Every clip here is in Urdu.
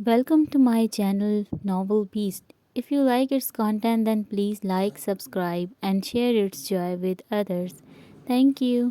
Welcome to my channel Novel Beast. If you like its content, then please like, subscribe, and share its joy with others. Thank you.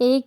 1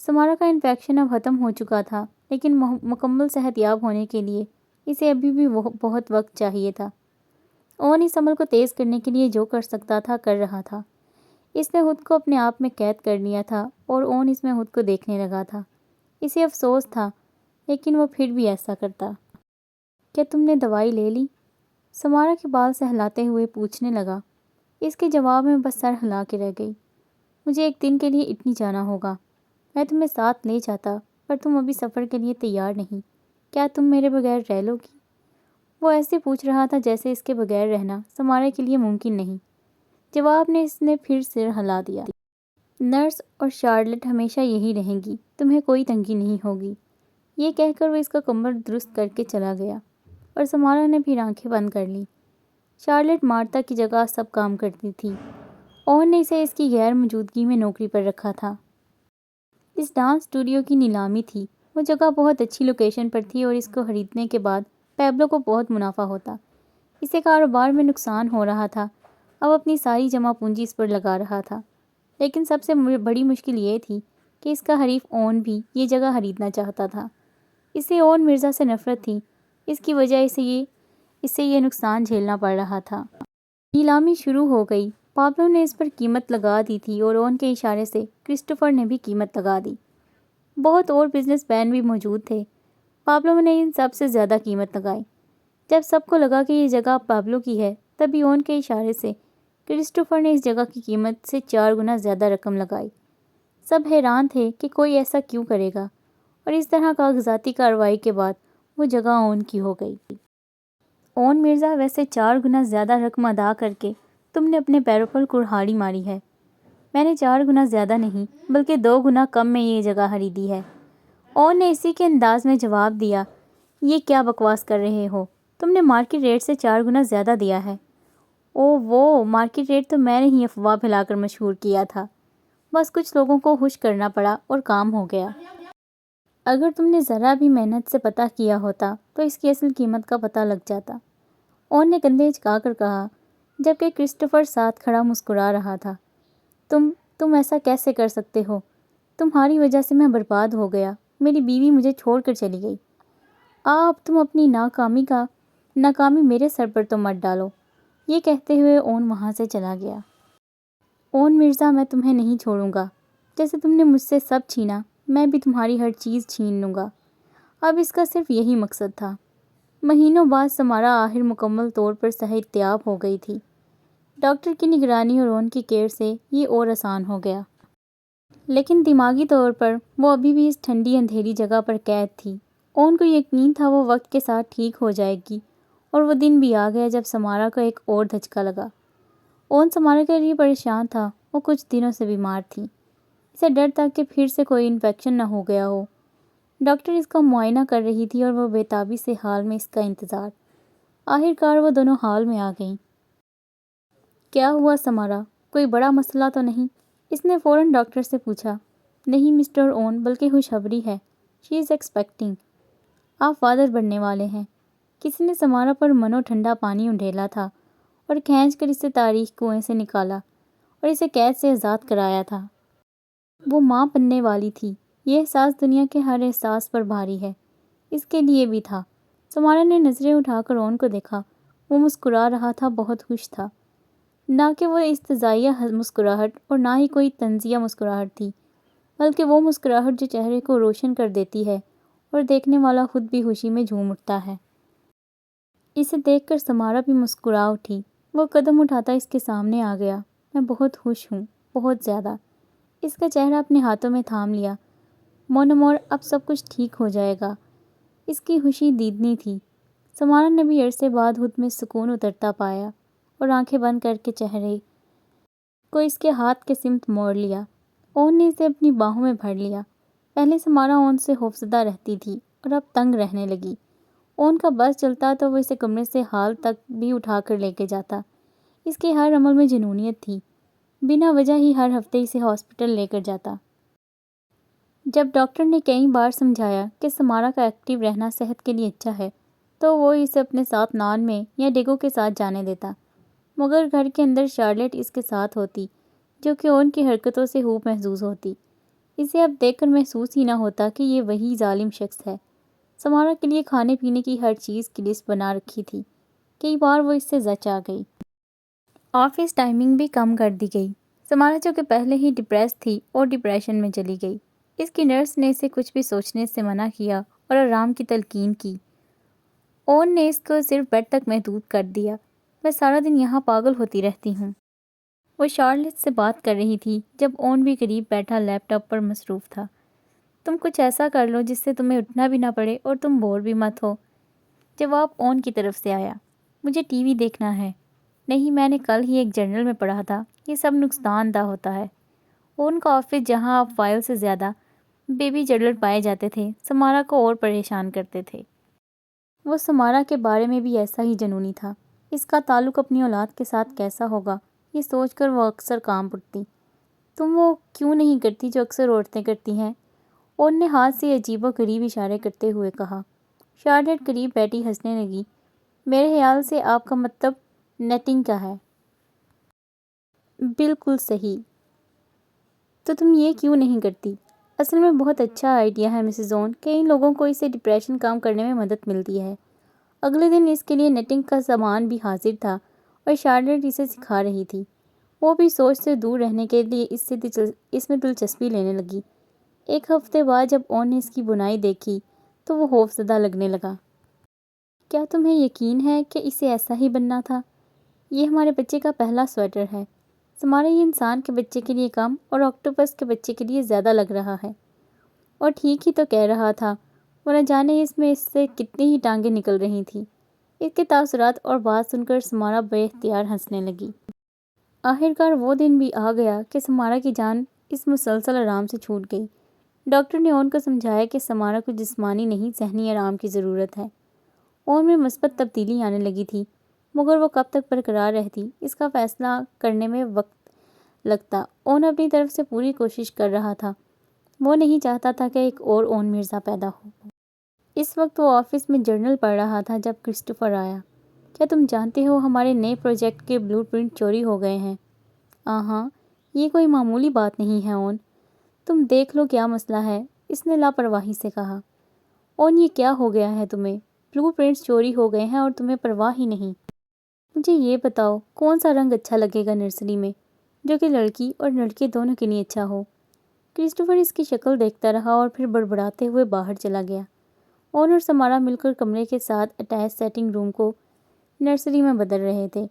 سمارا کا انفیکشن اب ختم ہو چکا تھا، لیکن مکمل صحت یاب ہونے کے لیے اسے ابھی بھی بہت وقت چاہیے تھا۔ اون اس عمل کو تیز کرنے کے لیے جو کر سکتا تھا کر رہا تھا۔ اس نے خود کو اپنے آپ میں قید کر لیا تھا اور اون اس میں خود کو دیکھنے لگا تھا۔ اسے افسوس تھا، لیکن وہ پھر بھی ایسا کرتا۔ کیا تم نے دوائی لے لی؟ سمارا کے بال سہلاتے ہوئے پوچھنے لگا۔ اس کے جواب میں بس سر ہلا کے رہ گئی۔ مجھے ایک دن کے لیے اٹلی جانا ہوگا۔ میں تمہیں ساتھ لے جاتا، پر تم ابھی سفر کے لیے تیار نہیں۔ کیا تم میرے بغیر رہ لو گی؟ وہ ایسے پوچھ رہا تھا جیسے اس کے بغیر رہنا سمارا کے لیے ممکن نہیں۔ جواب نے اس نے پھر سر ہلا دیا۔ نرس اور شارلٹ ہمیشہ یہی رہیں گی، تمہیں کوئی تنگی نہیں ہوگی۔ یہ کہہ کر وہ اس کا کمر درست کر کے چلا گیا اور سمارا نے پھر آنکھیں بند کر لی۔ شارلٹ مارتا کی جگہ سب کام کرتی تھی۔ اون نے اسے اس کی غیر موجودگی میں نوکری پر رکھا تھا۔ اس ڈانس اسٹوڈیو کی نیلامی تھی۔ وہ جگہ بہت اچھی لوکیشن پر تھی اور اس کو خریدنے کے بعد پیبلو کو بہت منافع ہوتا۔ اسے کاروبار میں نقصان ہو رہا تھا، اب اپنی ساری جمع پونجی اس پر لگا رہا تھا۔ لیکن سب سے بڑی مشکل یہ تھی کہ اس کا حریف اون بھی یہ جگہ خریدنا چاہتا تھا۔ اسے اون مرزا سے نفرت تھی، اس کی وجہ اسے یہ نقصان جھیلنا پڑ رہا تھا۔ نیلامی شروع ہو گئی۔ پابلو نے اس پر قیمت لگا دی تھی اور اون کے اشارے سے کرسٹوفر نے بھی قیمت لگا دی۔ بہت اور بزنس مین بھی موجود تھے۔ پابلو نے ان سب سے زیادہ قیمت لگائی۔ جب سب کو لگا کہ یہ جگہ پابلو کی ہے، تبھی اون کے اشارے سے کرسٹوفر نے اس جگہ کی قیمت سے 4 گنا زیادہ رقم لگائی۔ سب حیران تھے کہ کوئی ایسا کیوں کرے گا، اور اس طرح کاغذاتی کارروائی کے بعد وہ جگہ اون کی ہو گئی۔ اون مرزا، ویسے 4 گنا زیادہ رقم ادا کر کے تم نے اپنے پیروں پر کلہاڑی ماری ہے۔ میں نے 4 گنا زیادہ نہیں بلکہ 2 گنا کم میں یہ جگہ خریدی ہے۔ اون نے اسی کے انداز میں جواب دیا، یہ کیا بکواس کر رہے ہو؟ تم نے مارکیٹ ریٹ سے 4 گنا زیادہ دیا ہے۔ وہ مارکیٹ ریٹ تو میں نے ہی افواہ پھیلا کر مشہور کیا تھا، بس کچھ لوگوں کو خوش کرنا پڑا اور کام ہو گیا۔ اگر تم نے ذرا بھی محنت سے پتہ کیا ہوتا تو اس کی اصل قیمت کا پتہ لگ جاتا۔ اون نے کندھے جھکا کر کہا، جبکہ کرسٹوفر ساتھ کھڑا مسکرا رہا تھا۔ تم ایسا کیسے کر سکتے ہو؟ تمہاری وجہ سے میں برباد ہو گیا، میری بیوی مجھے چھوڑ کر چلی گئی۔ اب تم اپنی ناکامی میرے سر پر تو مت ڈالو۔ یہ کہتے ہوئے اون وہاں سے چلا گیا۔ اون مرزا، میں تمہیں نہیں چھوڑوں گا۔ جیسے تم نے مجھ سے سب چھینا، میں بھی تمہاری ہر چیز چھین لوں گا۔ اب اس کا صرف یہی مقصد تھا۔ مہینوں بعد سمارا آخر مکمل طور پر صحت یاب ہو گئی تھی۔ ڈاکٹر کی نگرانی اور اون کی کیئر سے یہ اور آسان ہو گیا۔ لیکن دماغی طور پر وہ ابھی بھی اس ٹھنڈی اندھیری جگہ پر قید تھی۔ اون کو یقین تھا وہ وقت کے ساتھ ٹھیک ہو جائے گی، اور وہ دن بھی آ گیا جب سمارا کو ایک اور دھچکا لگا۔ اون سمارا کے لیے پریشان تھا۔ وہ کچھ دنوں سے بیمار تھی۔ اسے ڈر تھا کہ پھر سے کوئی انفیکشن نہ ہو گیا ہو۔ ڈاکٹر اس کا معائنہ کر رہی تھی اور وہ بے تابی سے حال میں اس کا انتظار۔ آخر کار وہ دونوں حال میں آ گئیں۔ کیا ہوا سمارا؟ کوئی بڑا مسئلہ تو نہیں؟ اس نے فوراً ڈاکٹر سے پوچھا۔ نہیں مسٹر اون، بلکہ خوشخبری ہے۔ شی از ایکسپیکٹنگ۔ آپ فادر بننے والے ہیں۔ کسی نے سمارا پر منو ٹھنڈا پانی انڈیلا تھا اور کھینچ کر اسے تاریک کنویں سے نکالا اور اسے قید سے آزاد کرایا تھا۔ وہ ماں بننے والی تھی۔ یہ احساس دنیا کے ہر احساس پر بھاری ہے، اس کے لیے بھی تھا۔ سمارا نے نظریں اٹھا کر اون کو دیکھا۔ وہ مسکرا رہا تھا، بہت خوش تھا۔ نہ کہ وہ استزائیہ مسکراہٹ اور نہ ہی کوئی طنزیہ مسکراہٹ تھی، بلکہ وہ مسکراہٹ جو چہرے کو روشن کر دیتی ہے اور دیکھنے والا خود بھی خوشی میں جھوم اٹھتا ہے۔ اسے دیکھ کر سمارا بھی مسکرا اٹھی۔ وہ قدم اٹھاتا اس کے سامنے آ گیا۔ میں بہت خوش ہوں، بہت زیادہ۔ اس کا چہرہ اپنے ہاتھوں میں تھام لیا۔ مون امور، اب سب کچھ ٹھیک ہو جائے گا۔ اس کی خوشی دیدنی تھی۔ سمارا نے بھی عرصے بعد خود میں سکون اترتا پایا اور آنکھیں بند کر کے چہرے کو اس کے ہاتھ کے سمت موڑ لیا۔ اون نے اسے اپنی باہوں میں بھر لیا۔ پہلے سمارا اون سے خوفزدہ رہتی تھی اور اب تنگ رہنے لگی۔ اون کا بس چلتا تو وہ اسے کمرے سے ہال تک بھی اٹھا کر لے کے جاتا۔ اس کے ہر عمل میں جنونیت تھی۔ بنا وجہ ہی ہر ہفتے اسے ہاسپٹل لے کر جاتا۔ جب ڈاکٹر نے کئی بار سمجھایا کہ سمارا کا ایکٹیو رہنا صحت کے لیے اچھا ہے، تو وہ اسے اپنے ساتھ نان میں یا ڈیگو کے ساتھ جانے دیتا، مگر گھر کے اندر شارلٹ اس کے ساتھ ہوتی، جو کہ اون کی حرکتوں سے خوب محظوظ ہوتی۔ اسے اب دیکھ کر محسوس ہی نہ ہوتا کہ یہ وہی ظالم شخص ہے۔ سمارا کے لیے کھانے پینے کی ہر چیز کی لسٹ بنا رکھی تھی۔ کئی بار وہ اس سے زچ آ گئی۔ آفس ٹائمنگ بھی کم کر دی گئی۔ سمارا جو کہ پہلے ہی ڈپریس تھی اور ڈپریشن میں چلی گئی۔ اس کی نرس نے اسے کچھ بھی سوچنے سے منع کیا اور آرام کی تلقین کی۔ اون نے اس کو صرف بیڈ تک محدود کر دیا۔ میں سارا دن یہاں پاگل ہوتی رہتی ہوں۔ وہ شارلٹ سے بات کر رہی تھی جب اون بھی قریب بیٹھا لیپ ٹاپ پر مصروف تھا۔ تم کچھ ایسا کر لو جس سے تمہیں اٹھنا بھی نہ پڑے اور تم بور بھی مت ہو۔ جواب اون کی طرف سے آیا۔ مجھے ٹی وی دیکھنا ہے۔ نہیں، میں نے کل ہی ایک جرنل میں پڑھا تھا، یہ سب نقصان دہ ہوتا ہے۔ اون کا آفس جہاں اب فائل سے زیادہ بیبی جرنل پائے جاتے تھے، سمارا کو اور پریشان کرتے تھے۔ وہ سمارا کے بارے میں بھی ایسا ہی جنونی تھا۔ اس کا تعلق اپنی اولاد کے ساتھ کیسا ہوگا، یہ سوچ کر وہ اکثر کانپ اٹھتی۔ تم وہ کیوں نہیں کرتی جو اکثر عورتیں کرتی ہیں؟ اون نے ہاتھ سے عجیب و غریب اشارے کرتے ہوئے کہا۔ شارلٹ قریب بیٹھی ہنسنے لگی۔ میرے خیال سے آپ کا مطلب نیٹنگ کا ہے۔ بالکل صحیح۔ تو تم یہ کیوں نہیں کرتی؟ اصل میں بہت اچھا آئیڈیا ہے مسز اون۔ کئی لوگوں کو اس سے ڈپریشن کم کرنے میں مدد ملتی ہے۔ اگلے دن اس کے لیے نیٹنگ کا سامان بھی حاضر تھا اور شارلٹ اسے سکھا رہی تھی۔ وہ بھی سوچ سے دور رہنے کے لیے اس میں دلچسپی لینے لگی۔ ایک ہفتے بعد جب اون نے اس کی بنائی دیکھی تو وہ خوفزدہ لگنے لگا۔ کیا تمہیں یقین ہے کہ اسے ایسا ہی بننا تھا؟ یہ ہمارے بچے کا پہلا سویٹر ہے۔ سمارا یہ انسان کے بچے کے لیے کم اور آکٹوپس کے بچے کے لیے زیادہ لگ رہا ہے۔ اور ٹھیک ہی تو کہہ رہا تھا، وہ نہ جانے اس سے کتنی ہی ٹانگیں نکل رہی تھیں۔ اس کے تاثرات اور بات سن کر سمارا بے اختیار ہنسنے لگی۔ آخرکار وہ دن بھی آ گیا کہ سمارا کی جان اس مسلسل آرام سے چھوٹ گئی۔ ڈاکٹر نے اون کو سمجھایا کہ سمارا کو جسمانی نہیں ذہنی آرام کی ضرورت ہے۔ اون میں مثبت تبدیلی آنے لگی تھی، مگر وہ کب تک برقرار رہتی، اس کا فیصلہ کرنے میں وقت لگتا۔ اون اپنی طرف سے پوری کوشش کر رہا تھا۔ وہ نہیں چاہتا تھا کہ ایک اور اون مرزا پیدا ہو۔ اس وقت وہ آفس میں جرنل پڑھ رہا تھا جب کرسٹوفر آیا۔ کیا تم جانتے ہو ہمارے نئے پروجیکٹ کے بلو پرنٹ چوری ہو گئے ہیں؟ ہاں، یہ کوئی معمولی بات نہیں ہے اون۔ تم دیکھ لو کیا مسئلہ ہے، اس نے لاپرواہی سے کہا۔ اون، یہ کیا ہو گیا ہے تمہیں؟ بلو پرنٹس چوری ہو گئے ہیں اور تمہیں پرواہ ہی نہیں۔ مجھے یہ بتاؤ کون سا رنگ اچھا لگے گا نرسری میں، جو کہ لڑکی اور لڑکے دونوں کے لیے اچھا ہو۔ کرسٹوفر اس کی شکل دیکھتا رہا اور پھر بڑبڑاتے ہوئے باہر چلا گیا۔ اون اور سمارا مل کر کمرے کے ساتھ اٹیچ سیٹنگ روم کو نرسری میں بدل رہے تھے،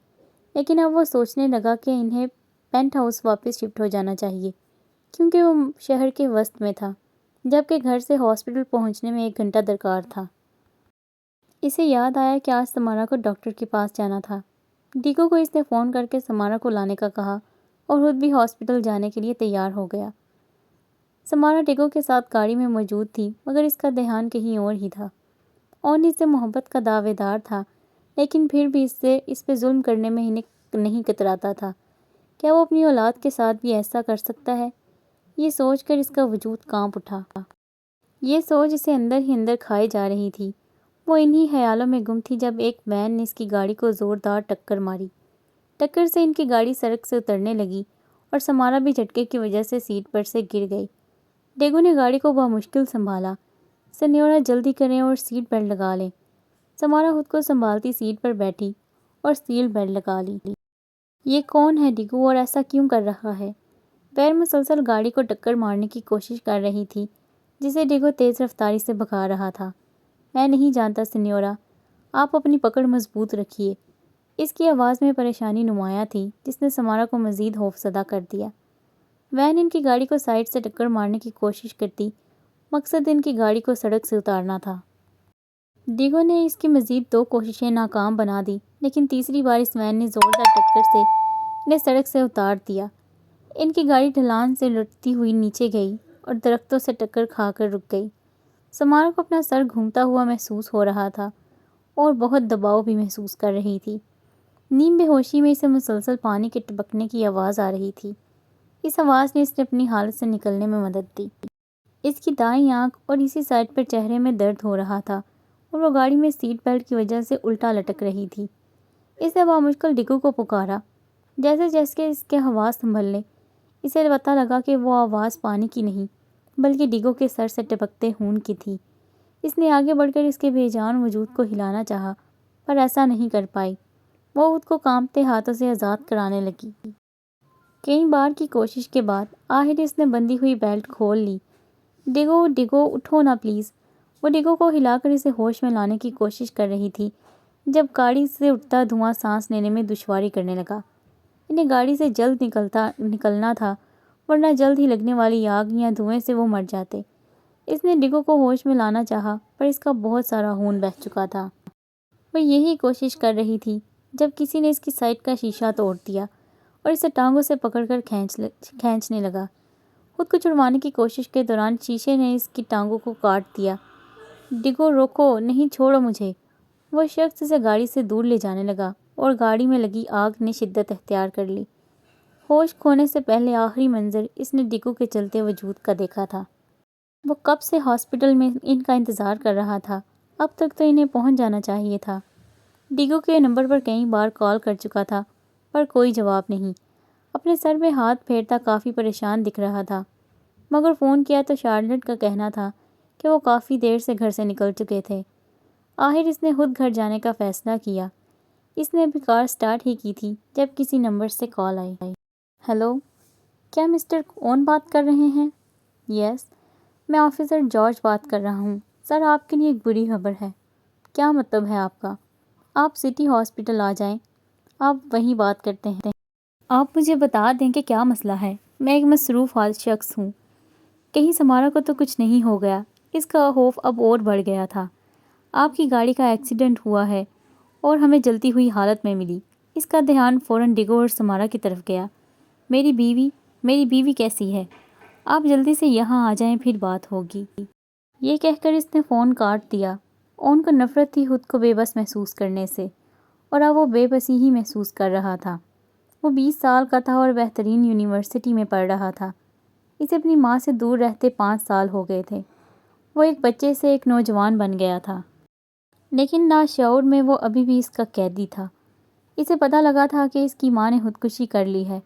لیکن اب وہ سوچنے لگا کہ انہیں پینٹ ہاؤس واپس شفٹ ہو جانا چاہیے، کیونکہ وہ شہر کے وسط میں تھا، جبکہ گھر سے ہاسپٹل پہنچنے میں 1 گھنٹہ درکار تھا۔ اسے یاد آیا کہ آج سمارا کو ڈاکٹر کے پاس جانا تھا۔ ڈیگو کو اس نے فون کر کے سمارا کو لانے کا کہا اور خود بھی ہاسپٹل جانے کے لیے تیار ہو گیا۔ سمارا ڈیگو کے ساتھ گاڑی میں موجود تھی، مگر اس کا دھیان کہیں اور ہی تھا۔ اون اس سے محبت کا دعوے دار تھا، لیکن پھر بھی اس پہ ظلم کرنے میں نہیں کتراتا تھا۔ کیا وہ اپنی اولاد کے ساتھ بھی ایسا کر سکتا ہے؟ یہ سوچ کر اس کا وجود کانپ اٹھا۔ یہ سوچ اسے اندر ہی اندر کھائے جا رہی تھی۔ وہ انہی خیالوں میں گم تھی جب ایک وین نے اس کی گاڑی کو زوردار ٹکر ماری۔ ٹکر سے ان کی گاڑی سڑک سے اترنے لگی اور سمارا بھی جھٹکے کی وجہ سے سیٹ پر سے گر گئی۔ ڈیگو نے گاڑی کو بمشکل سنبھالا۔ سنیورا جلدی کریں اور سیٹ بیلٹ لگا لیں۔ سمارا خود کو سنبھالتی سیٹ پر بیٹھی اور سیٹ بیلٹ لگا لی۔ یہ کون ہے ڈیگو اور ایسا کیوں کر رہا ہے؟ وین مسلسل گاڑی کو ٹکر مارنے کی کوشش کر رہی تھی، جسے ڈیگو تیز رفتاری سے بھگا رہا تھا۔ میں نہیں جانتا سنیورا، آپ اپنی پکڑ مضبوط رکھیے۔ اس کی آواز میں پریشانی نمایاں تھی، جس نے سمارا کو مزید خوفزدہ کر دیا۔ وین ان کی گاڑی کو سائڈ سے ٹکر مارنے کی کوشش کرتی، مقصد ان کی گاڑی کو سڑک سے اتارنا تھا۔ ڈیگو نے اس کی مزید 2 کوششیں ناکام بنا دی، لیکن تیسری بار اس وین نے زوردار ٹکر سے انہیں سڑک سے اتار دیا۔ ان کی گاڑی ڈھلان سے لٹتی ہوئی نیچے گئی اور درختوں سے ٹکر کھا کر رک گئی۔ سمارا کو اپنا سر گھومتا ہوا محسوس ہو رہا تھا اور بہت دباؤ بھی محسوس کر رہی تھی۔ نیم بے ہوشی میں اسے مسلسل پانی کے ٹپکنے کی آواز آ رہی تھی۔ اس آواز نے اسے اپنی حالت سے نکلنے میں مدد دی۔ اس کی دائیں آنکھ اور اسی سائڈ پر چہرے میں درد ہو رہا تھا اور وہ گاڑی میں سیٹ بیلٹ کی وجہ سے الٹا لٹک رہی تھی۔ اس نے بامشکل ڈیگو کو پکارا۔ جیسے جیسے اس کے حواس سنبھلنے، اسے پتہ لگا کہ وہ آواز پانی کی نہیں بلکہ ڈیگو کے سر سے ٹپکتے خون کی تھی۔ اس نے آگے بڑھ کر اس کے بے جان وجود کو ہلانا چاہا، پر ایسا نہیں کر پائی۔ وہ خود کو کانپتے ہاتھوں سے آزاد کرانے لگی۔ کئی بار کی کوشش کے بعد آخر اس نے بندھی ہوئی بیلٹ کھول لی۔ ڈیگو، ڈیگو، اٹھو نا پلیز۔ وہ ڈیگو کو ہلا کر اسے ہوش میں لانے کی کوشش کر رہی تھی جب گاڑی سے اٹھتا دھواں سانس لینے میں دشواری کرنے لگا۔ انہیں گاڑی سے جلد نکلنا تھا، ورنہ جلد ہی لگنے والی آگ یا دھوئیں سے وہ مر جاتے۔ اس نے ڈیگو کو ہوش میں لانا چاہا، پر اس کا بہت سارا خون بہہ چکا تھا۔ وہ یہی کوشش کر رہی تھی جب کسی نے اس کی سائیڈ کا شیشہ توڑ دیا اور اسے ٹانگوں سے پکڑ کر کھینچنے لگا۔ خود کو چھڑوانے کی کوشش کے دوران شیشے نے اس کی ٹانگوں کو کاٹ دیا۔ ڈیگو، روکو، نہیں، چھوڑو مجھے۔ وہ شخص اسے گاڑی سے دور لے جانے لگا اور گاڑی میں لگی آگ نے شدت اختیار کر لی۔ ہوش کھونے سے پہلے آخری منظر اس نے ڈیگو کے چلتے وجود کا دیکھا تھا۔ وہ کب سے ہاسپٹل میں ان کا انتظار کر رہا تھا، اب تک تو انہیں پہنچ جانا چاہیے تھا۔ ڈیگو کے نمبر پر کئی بار کال کر چکا تھا، پر کوئی جواب نہیں۔ اپنے سر میں ہاتھ پھیرتا کافی پریشان دکھ رہا تھا، مگر فون کیا تو شارلٹ کا کہنا تھا کہ وہ کافی دیر سے گھر سے نکل چکے تھے۔ آخر اس نے خود گھر جانے کا فیصلہ کیا۔ اس نے ابھی کار سٹارٹ ہی کی تھی جب کسی نمبر سے کال آئی۔ ہیلو، کیا مسٹر اون بات کر رہے ہیں؟ یس، میں آفیسر جارج بات کر رہا ہوں۔ سر، آپ کے لیے ایک بری خبر ہے۔ کیا مطلب ہے آپ کا؟ آپ سٹی ہاسپٹل آ جائیں، آپ وہیں بات کرتے ہیں۔ آپ مجھے بتا دیں کہ کیا مسئلہ ہے۔ میں ایک مصروف حال شخص ہوں۔ کہیں سمارا کو تو کچھ نہیں ہو گیا؟ اس کا خوف اب اور بڑھ گیا تھا۔ آپ کی گاڑی کا ایکسیڈنٹ ہوا ہے اور ہمیں جلتی ہوئی حالت میں ملی۔ اس کا دھیان فوراً ڈیگو اور سمارا کی طرف گیا۔ میری بیوی کیسی ہے؟ آپ جلدی سے یہاں آ جائیں، پھر بات ہوگی۔ یہ کہہ کر اس نے فون کاٹ دیا۔ اون کو نفرت تھی خود کو بے بس محسوس کرنے سے، اور اب وہ بے بسی ہی محسوس کر رہا تھا۔ وہ 20 سال کا تھا اور بہترین یونیورسٹی میں پڑھ رہا تھا۔ اسے اپنی ماں سے دور رہتے 5 سال ہو گئے تھے۔ وہ ایک بچے سے ایک نوجوان بن گیا تھا، لیکن ناشعور میں وہ ابھی بھی اس کا قیدی تھا۔ اسے پتہ لگا تھا کہ اس کی ماں نے خودکشی کر لی ہے۔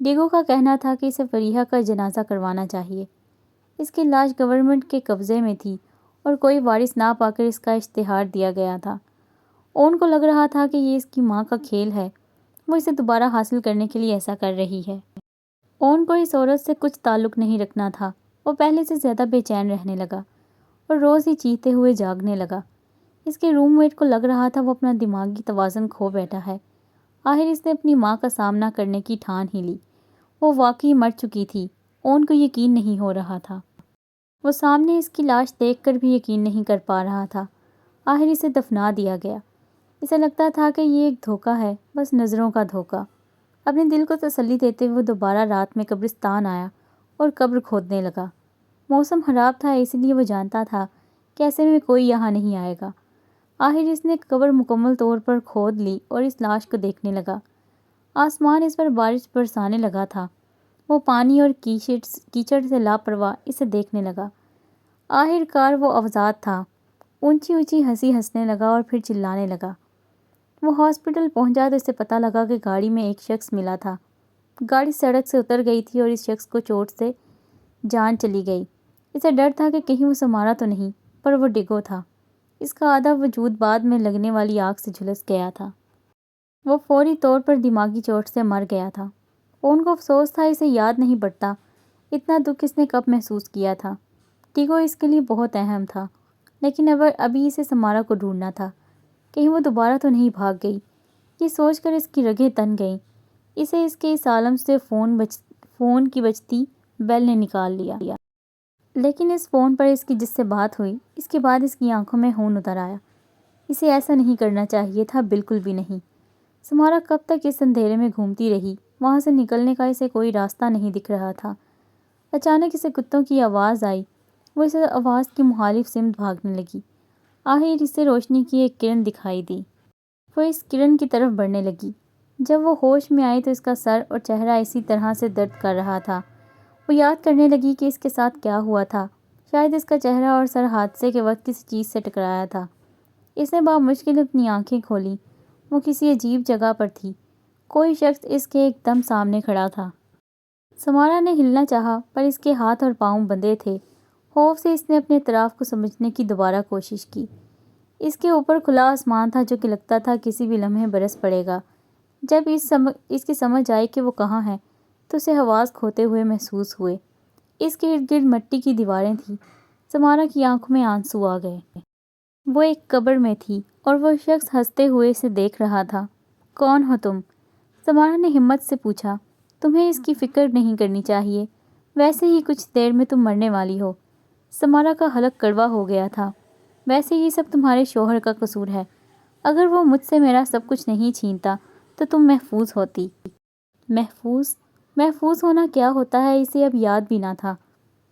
ڈیگو کا کہنا تھا کہ اسے فریحہ کا جنازہ کروانا چاہیے۔ اس کی لاش گورنمنٹ کے قبضے میں تھی اور کوئی وارث نہ پا کر اس کا اشتہار دیا گیا تھا۔ اون کو لگ رہا تھا کہ یہ اس کی ماں کا کھیل ہے، وہ اسے دوبارہ حاصل کرنے کے لیے ایسا کر رہی ہے۔ اون کو اس عورت سے کچھ تعلق نہیں رکھنا تھا۔ وہ پہلے سے زیادہ بے چین رہنے لگا اور روز ہی چیختے ہوئے جاگنے لگا۔ اس کے روم میٹ کو لگ رہا تھا وہ اپنا دماغی توازن کھو بیٹھا ہے۔ آخر اس نے اپنی ماں کا سامنا کرنے کی ٹھان ہی لی۔ وہ واقعی مر چکی تھی۔ اون کو یقین نہیں ہو رہا تھا۔ وہ سامنے اس کی لاش دیکھ کر بھی یقین نہیں کر پا رہا تھا۔ آخر اسے دفنا دیا گیا۔ اسے لگتا تھا کہ یہ ایک دھوکہ ہے، بس نظروں کا دھوکہ۔ اپنے دل کو تسلی دیتے ہوئے دوبارہ رات میں قبرستان آیا اور قبر کھودنے لگا۔ موسم خراب تھا، اس لیے وہ جانتا تھا کہ ایسے میں کوئی یہاں نہیں آئے گا۔ آخر اس نے قبر مکمل طور پر کھود لی اور اس لاش کو دیکھنے لگا۔ آسمان اس پر بارش برسانے لگا تھا۔ وہ پانی اور کیچڑ سے لاپرواہ اسے دیکھنے لگا۔ آخر کار وہ آزاد تھا۔ اونچی اونچی ہنسی ہنسنے لگا اور پھر چلانے لگا۔ وہ ہاسپٹل پہنچا تو اسے پتہ لگا کہ گاڑی میں ایک شخص ملا تھا۔ گاڑی سڑک سے اتر گئی تھی اور اس شخص کو چوٹ سے جان چلی گئی۔ اسے ڈر تھا کہ کہیں وہ سمارا تو نہیں، پر وہ ڈیگو تھا۔ اس کا آدھا وجود بعد میں لگنے والی آگ سے جھلس گیا تھا۔ وہ فوری طور پر دماغی چوٹ سے مر گیا تھا۔ اون کو افسوس تھا اسے یاد نہیں پڑتا اتنا دکھ اس نے کب محسوس کیا تھا۔ ڈیگو اس کے لیے بہت اہم تھا، لیکن ابھی اسے سمارا کو ڈھونڈنا تھا۔ کہیں وہ دوبارہ تو نہیں بھاگ گئی؟ یہ سوچ کر اس کی رگیں تن گئیں۔ اسے اس کے اس عالم سے فون کی بجتی بیل نے نکال لیا۔ لیکن اس فون پر اس کی جس سے بات ہوئی، اس کے بعد اس کی آنکھوں میں خون اتر آیا۔ اسے ایسا نہیں کرنا چاہیے تھا، بالکل بھی نہیں۔ سمارا کب تک اس اندھیرے میں گھومتی رہی؟ وہاں سے نکلنے کا اسے کوئی راستہ نہیں دکھ رہا تھا۔ اچانک اسے کتوں کی آواز آئی۔ وہ اس آواز کی مخالف سمت بھاگنے لگی۔ آخر اسے روشنی کی ایک کرن دکھائی دی۔ وہ اس کرن کی طرف بڑھنے لگی۔ جب وہ ہوش میں آئی تو اس کا سر اور چہرہ اسی طرح سے درد کر رہا تھا۔ وہ یاد کرنے لگی کہ اس کے ساتھ کیا ہوا تھا۔ شاید اس کا چہرہ اور سر حادثے کے وقت کسی چیز سے ٹکرایا تھا۔ اس نے بامشکل اپنی آنکھیں کھولیں۔ وہ کسی عجیب جگہ پر تھی۔ کوئی شخص اس کے ایک دم سامنے کھڑا تھا۔ سمارا نے ہلنا چاہا پر اس کے ہاتھ اور پاؤں بندھے تھے۔ خوف سے اس نے اپنے اطراف کو سمجھنے کی دوبارہ کوشش کی۔ اس کے اوپر کھلا آسمان تھا جو کہ لگتا تھا کسی بھی لمحے برس پڑے گا۔ جب اس کی سمجھ آئی کہ وہ کہاں ہے تو اسے حواس کھوتے ہوئے محسوس ہوئے۔ اس کے ارد گرد مٹی کی دیواریں تھیں۔ سمارا کی آنکھوں میں آنسو آ گئے۔ وہ ایک قبر میں تھی اور وہ شخص ہنستے ہوئے اسے دیکھ رہا تھا۔ کون ہو تم؟ سمارا نے ہمت سے پوچھا۔ تمہیں اس کی فکر نہیں کرنی چاہیے، ویسے ہی کچھ دیر میں تم مرنے والی ہو۔ سمارا کا حلق کڑوا ہو گیا تھا۔ ویسے یہ سب تمہارے شوہر کا قصور ہے۔ اگر وہ مجھ سے میرا سب کچھ نہیں چھینتا تو تم محفوظ ہوتی۔ محفوظ ہونا کیا ہوتا ہے اسے اب یاد بھی نہ تھا۔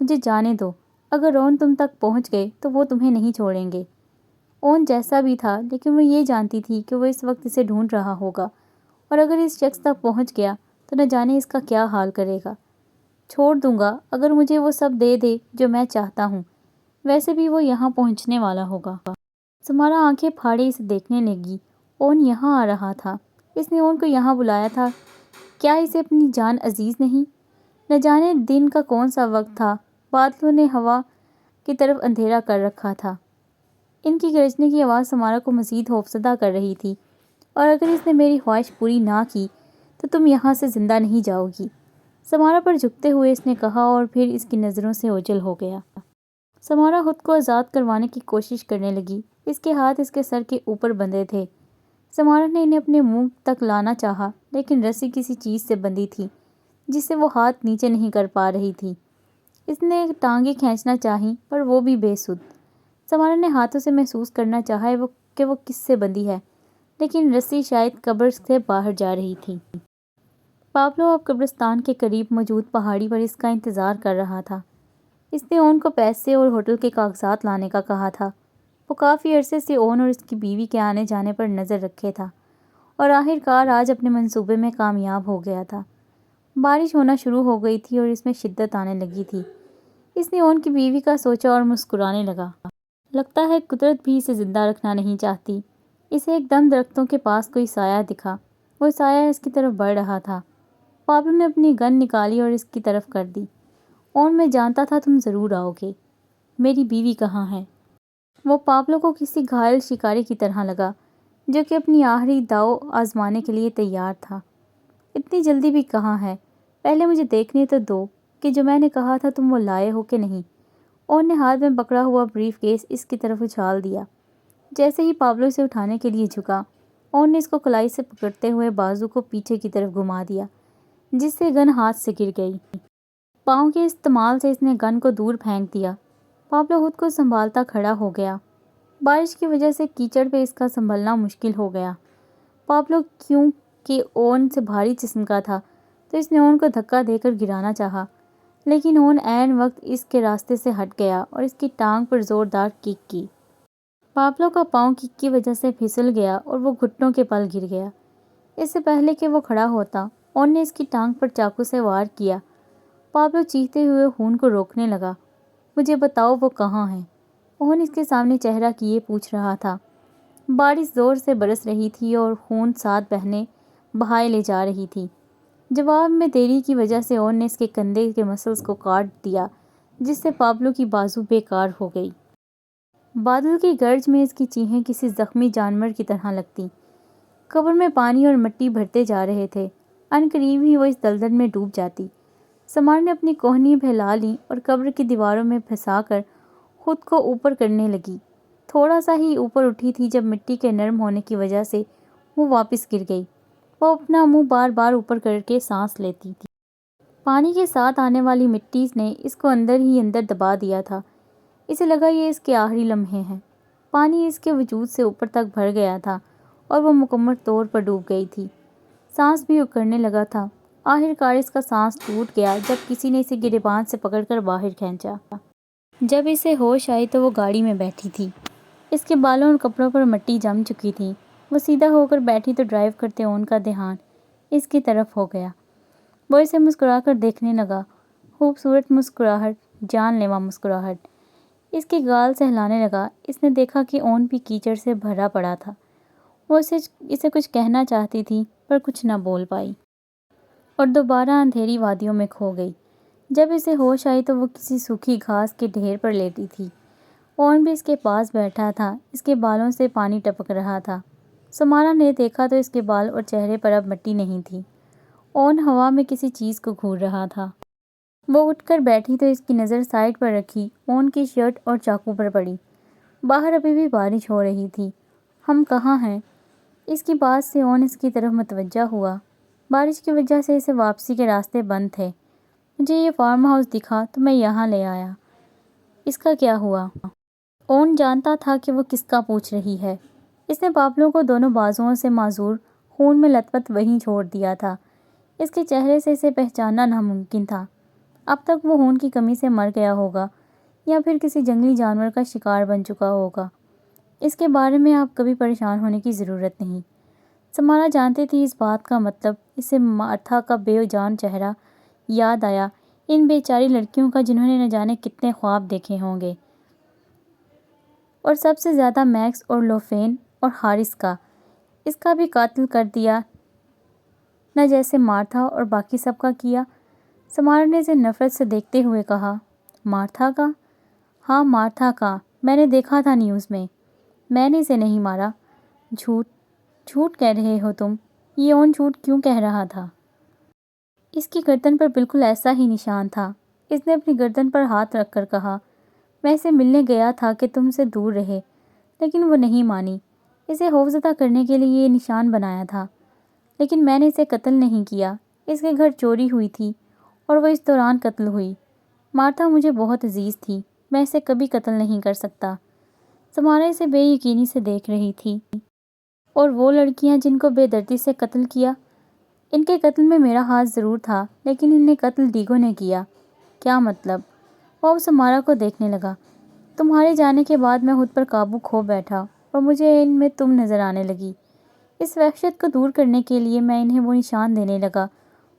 مجھے جانے دو، اگر اون تم تک پہنچ گئے تو وہ تمہیں نہیں چھوڑیں گے۔ اون جیسا بھی تھا لیکن وہ یہ جانتی تھی کہ وہ اس وقت اسے ڈھونڈ رہا ہوگا، اور اگر اس شخص تک پہنچ گیا تو نہ جانے اس کا کیا حال کرے گا۔ چھوڑ دوں گا اگر مجھے وہ سب دے دے جو میں چاہتا ہوں، ویسے بھی وہ یہاں پہنچنے والا ہوگا۔ سمارا آنکھیں پھاڑے اسے دیکھنے لگی۔ اون یہاں آ رہا تھا، اس نے اون کو یہاں بلایا تھا۔ کیا اسے اپنی جان عزیز نہیں؟ نہ جانے دن کا کون سا وقت تھا، بادلوں نے ہوا کی طرف اندھیرا کر رکھا تھا۔ ان کی گرجنے کی آواز سمارا کو مزید خوفزدہ کر رہی تھی۔ اور اگر اس نے میری خواہش پوری نہ کی تو تم یہاں سے زندہ نہیں جاؤ گی، سمارا پر جھکتے ہوئے اس نے کہا، اور پھر اس کی نظروں سے اوجھل ہو گیا۔ سمارا خود کو آزاد کروانے کی کوشش کرنے لگی۔ اس کے ہاتھ اس کے سر کے اوپر بندھے تھے۔ سمارا نے انہیں اپنے منہ تک لانا چاہا لیکن رسی کسی چیز سے بندھی تھی جس سے وہ ہاتھ نیچے نہیں کر پا رہی تھی۔ اس نے ٹانگیں کھینچنا چاہیں پر وہ بھی بے سود۔ سمارا نے ہاتھوں سے محسوس کرنا چاہا کہ وہ کس سے بندھی ہے، لیکن رسی شاید قبر سے باہر جا رہی تھی۔ پابلو اب قبرستان کے قریب موجود پہاڑی پر اس کا انتظار کر رہا تھا۔ اس نے اون کو پیسے اور ہوٹل کے کاغذات لانے کا کہا تھا۔ وہ کافی عرصے سے اون اور اس کی بیوی کے آنے جانے پر نظر رکھے تھا اور آخر کار آج اپنے منصوبے میں کامیاب ہو گیا تھا۔ بارش ہونا شروع ہو گئی تھی اور اس میں شدت آنے لگی تھی۔ اس نے اون کی بیوی کا سوچا اور مسکرانے لگا۔ لگتا ہے قدرت بھی اسے زندہ رکھنا نہیں چاہتی۔ اسے ایک دم درختوں کے پاس کوئی سایہ دکھا۔ وہ سایہ اس کی طرف بڑھ رہا تھا۔ پابلو نے اپنی گن نکالی اور اس کی طرف کر دی۔ اون، میں جانتا تھا تم ضرور آؤ گے۔ میری بیوی کہاں ہے؟ وہ پابلو کو کسی گھائل شکاری کی طرح لگا جو کہ اپنی آخری داؤ آزمانے کے لیے تیار تھا۔ اتنی جلدی بھی کہاں ہے؟ پہلے مجھے دیکھنے تو دو کہ جو میں نے کہا تھا تم وہ لائے ہو کہ نہیں۔ اون نے ہاتھ میں پکڑا ہوا بریف کیس اس کی طرف اچھال دیا۔ جیسے ہی پابلو اسے اٹھانے کے لیے جھکا، اون نے اس کو کلائی سے پکڑتے ہوئے بازو کو پیچھے کی طرف گھما دیا جس سے گن ہاتھ سے گر گئی۔ پاؤں کے استعمال سے اس نے گن کو دور پھینک دیا۔ پابلو خود کو سنبھالتا کھڑا ہو گیا۔ بارش کی وجہ سے کیچڑ پہ اس کا سنبھلنا مشکل ہو گیا۔ پابلو کیونکہ اون سے بھاری جسم کا تھا تو اس نے اون کو دھکا دے کر گرانا چاہا، لیکن اون عین وقت اس کے راستے سے ہٹ گیا اور اس کی ٹانگ پر زوردار کک کی۔ پابلو کا پاؤں کک کی وجہ سے پھسل گیا اور وہ گھٹنوں کے پل گر گیا۔ اس سے پہلے کہ وہ کھڑا ہوتا، اون نے اس کی ٹانگ پر چاقو سے وار کیا۔ پابلو چیختے ہوئے خون کو روکنے لگا۔ مجھے بتاؤ وہ کہاں ہے؟ اون اس کے سامنے چہرہ کیے پوچھ رہا تھا۔ بارش زور سے برس رہی تھی اور خون ساتھ بہائے لے جا رہی تھی۔ جواب میں دیری کی وجہ سے اون نے اس کے کندھے کے مسلز کو کاٹ دیا جس سے پابلو کی بازو بیکار ہو گئی۔ بادل کی گرج میں اس کی چیخیں کسی زخمی جانور کی طرح لگتی۔ قبر میں پانی اور مٹی بھرتے جا رہے تھے۔ عنقریب ہی وہ اس دلدل میں ڈوب جاتی۔ سمار نے اپنی کوہنی پھیلا لی اور قبر کی دیواروں میں پھنسا کر خود کو اوپر کرنے لگی۔ تھوڑا سا ہی اوپر اٹھی تھی جب مٹی کے نرم ہونے کی وجہ سے وہ واپس گر گئی۔ وہ اپنا منہ بار بار اوپر کر کے سانس لیتی تھی۔ پانی کے ساتھ آنے والی مٹی نے اس کو اندر ہی اندر دبا دیا تھا۔ اسے لگا یہ اس کے آخری لمحے ہیں۔ پانی اس کے وجود سے اوپر تک بھر گیا تھا اور وہ مکمل طور پر ڈوب گئی تھی۔ سانس بھی اکڑنے لگا تھا۔ آخر کار اس کا سانس ٹوٹ گیا جب کسی نے اسے گریبان سے پکڑ کر باہر کھینچا۔ جب اسے ہوش آئی تو وہ گاڑی میں بیٹھی تھی۔ اس کے بالوں اور کپڑوں پر مٹی جم چکی تھی۔ وہ سیدھا ہو کر بیٹھی تو ڈرائیو کرتے اون کا دھیان اس کی طرف ہو گیا۔ وہ اسے مسکرا کر دیکھنے لگا۔ خوبصورت مسکراہٹ، جان لیوا مسکراہٹ۔ اس کے گال سہلانے لگا۔ اس نے دیکھا کہ اون بھی کیچڑ سے بھرا پڑا تھا۔ وہ اسے کچھ کہنا چاہتی تھی پر کچھ نہ بول پائی۔ اور دوبارہ اندھیری وادیوں میں کھو گئی۔ جب اسے ہوش آئی تو وہ کسی سوکھی گھاس کے ڈھیر پر لیٹی تھی۔ اون بھی اس کے پاس بیٹھا تھا، اس کے بالوں سے پانی ٹپک رہا تھا۔ سمارا نے دیکھا تو اس کے بال اور چہرے پر اب مٹی نہیں تھی۔ اون ہوا میں کسی چیز کو گھور رہا تھا۔ وہ اٹھ کر بیٹھی تو اس کی نظر سائڈ پر رکھی اون کی شرٹ اور چاقو پر پڑی۔ باہر ابھی بھی بارش ہو رہی تھی۔ ہم کہاں ہیں؟ اس کی بات سے اون اس کی طرف متوجہ ہوا۔ بارش کی وجہ سے اسے واپسی کے راستے بند تھے۔ مجھے یہ فارم ہاؤس دکھا تو میں یہاں لے آیا۔ اس کا کیا ہوا؟ اون جانتا تھا کہ وہ کس کا پوچھ رہی ہے۔ اس نے پاپلوں کو دونوں بازوؤں سے معذور خون میں لت پت وہیں چھوڑ دیا تھا۔ اس کے چہرے سے اسے پہچاننا ناممکن تھا۔ اب تک وہ خون کی کمی سے مر گیا ہوگا یا پھر کسی جنگلی جانور کا شکار بن چکا ہوگا۔ اس کے بارے میں آپ کبھی پریشان ہونے کی ضرورت نہیں۔ سمارا جانتی تھی اس بات کا مطلب۔ اسے مارتھا کا بے جان چہرہ یاد آیا، ان بیچاری لڑکیوں کا جنہوں نے نہ جانے کتنے خواب دیکھے ہوں گے، اور سب سے زیادہ میکس اور لوفین اور ہارس کا۔ اس کا بھی قاتل کر دیا نہ جیسے مارتھا اور باقی سب کا کیا۔ سمارا نے اسے نفرت سے دیکھتے ہوئے کہا، مارتھا کا؟ ہاں مارتھا کا، میں نے دیکھا تھا نیوز میں۔ میں نے اسے نہیں مارا۔ جھوٹ جھوٹ کہہ رہے ہو تم۔ یہ اون جھوٹ کیوں کہہ رہا تھا؟ اس کی گردن پر بالکل ایسا ہی نشان تھا۔ اس نے اپنی گردن پر ہاتھ رکھ کر کہا، میں اسے ملنے گیا تھا کہ تم سے دور رہے، لیکن وہ نہیں مانی۔ اسے خوفزدہ کرنے کے لیے یہ نشان بنایا تھا، لیکن میں نے اسے قتل نہیں کیا۔ اس کے گھر چوری ہوئی تھی اور وہ اس دوران قتل ہوئی۔ مارتھا مجھے بہت عزیز تھی، میں اسے کبھی قتل نہیں کر سکتا۔ سمارا اسے بے یقینی سے دیکھ رہی تھی۔ اور وہ لڑکیاں جن کو بے دردی سے قتل کیا، ان کے قتل میں میرا ہاتھ ضرور تھا، لیکن انہیں قتل ڈیگو نے کیا۔ کیا مطلب؟ وہ اب سمارا کو دیکھنے لگا۔ تمہارے جانے کے بعد میں خود پر قابو کھو بیٹھا اور مجھے ان میں تم نظر آنے لگی۔ اس وحشت کو دور کرنے کے لیے میں انہیں وہ نشان دینے لگا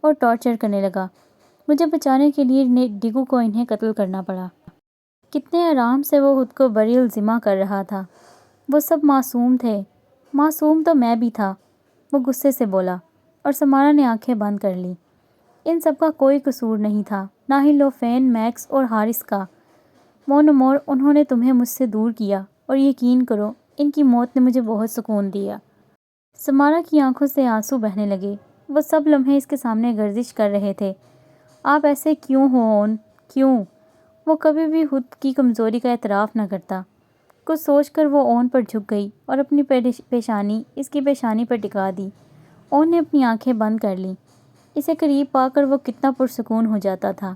اور ٹارچر کرنے لگا۔ مجھے بچانے کے لیے ڈیگو کو انہیں قتل کرنا پڑا۔ کتنے آرام سے وہ خود کو بری الذمہ کر رہا تھا۔ وہ سب معصوم تھے۔ معصوم تو میں بھی تھا، وہ غصے سے بولا، اور سمارا نے آنکھیں بند کر لی۔ ان سب کا کوئی قصور نہیں تھا، نہ ہی لوفین، میکس اور ہارس کا۔ مونومور، انہوں نے تمہیں مجھ سے دور کیا، اور یقین کرو ان کی موت نے مجھے بہت سکون دیا۔ سمارا کی آنکھوں سے آنسو بہنے لگے۔ وہ سب لمحے اس کے سامنے گردش کر رہے تھے۔ آپ ایسے کیوں ہو اون؟ کیوں؟ وہ کبھی بھی خود کی کمزوری کا اعتراف نہ کرتا۔ کچھ سوچ کر وہ اون پر جھک گئی اور اپنی پیشانی اس کی پیشانی پر ٹکا دی۔ اون نے اپنی آنکھیں بند کر لیں۔ اسے قریب پا کر وہ کتنا پرسکون ہو جاتا تھا۔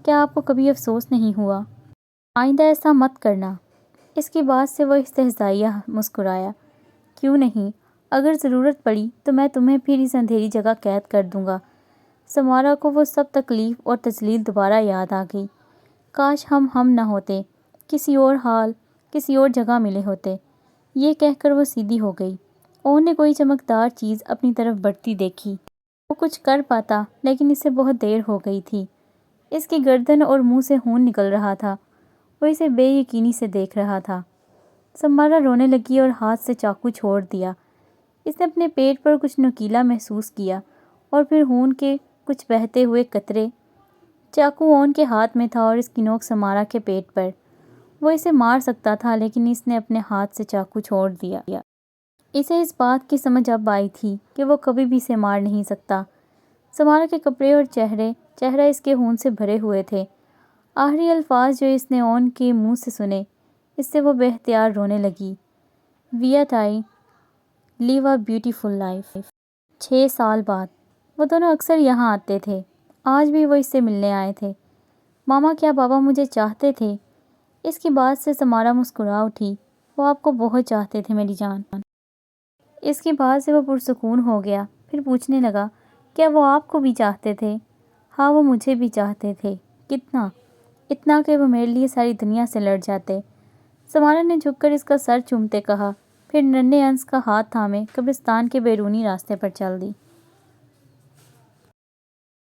کیا آپ کو کبھی افسوس نہیں ہوا؟ آئندہ ایسا مت کرنا۔ اس کی بات سے وہ استہزائیہ مسکرایا۔ کیوں نہیں؟ اگر ضرورت پڑی تو میں تمہیں پھر اس اندھیری جگہ قید کر دوں گا۔ سمارا کو وہ سب تکلیف اور تذلیل دوبارہ یاد آ گئی۔ کاش ہم نہ ہوتے، کسی اور حال، کسی اور جگہ ملے ہوتے۔ یہ کہہ کر وہ سیدھی ہو گئی۔ اون نے کوئی چمکدار چیز اپنی طرف بڑھتی دیکھی۔ وہ کچھ کر پاتا، لیکن اس سے بہت دیر ہو گئی تھی۔ اس کی گردن اور منہ سے خون نکل رہا تھا۔ وہ اسے بے یقینی سے دیکھ رہا تھا۔ سمارا رونے لگی اور ہاتھ سے چاقو چھوڑ دیا۔ اس نے اپنے پیٹ پر کچھ نوکیلا محسوس کیا اور پھر خون کے کچھ بہتے ہوئے قطرے۔ چاقو اون کے ہاتھ میں تھا اور اس کی نوک سمارا کے پیٹ پر۔ وہ اسے مار سکتا تھا، لیکن اس نے اپنے ہاتھ سے چاقو چھوڑ دیا۔ اسے اس بات کی سمجھ اب آئی تھی کہ وہ کبھی بھی اسے مار نہیں سکتا۔ سمارا کے کپڑے اور چہرہ اس کے خون سے بھرے ہوئے تھے۔ آخری الفاظ جو اس نے اون کے منہ سے سنے، اس سے وہ بے اختیار رونے لگی۔ Wait I live a beautiful life. 6 سال بعد وہ دونوں اکثر یہاں آتے تھے۔ آج بھی وہ اس سے ملنے آئے تھے۔ ماما، کیا بابا مجھے چاہتے تھے؟ اس کی بات سے سمارا مسکرا اٹھی۔ وہ آپ کو بہت چاہتے تھے میری جان۔ اس کی بات سے وہ پرسکون ہو گیا، پھر پوچھنے لگا، کیا وہ آپ کو بھی چاہتے تھے؟ ہاں، وہ مجھے بھی چاہتے تھے۔ کتنا؟ اتنا کہ وہ میرے لیے ساری دنیا سے لڑ جاتے۔ سمارا نے جھک کر اس کا سر چومتے کہا، پھر ننھے انس کا ہاتھ تھامے قبرستان کے بیرونی راستے پر چل دی۔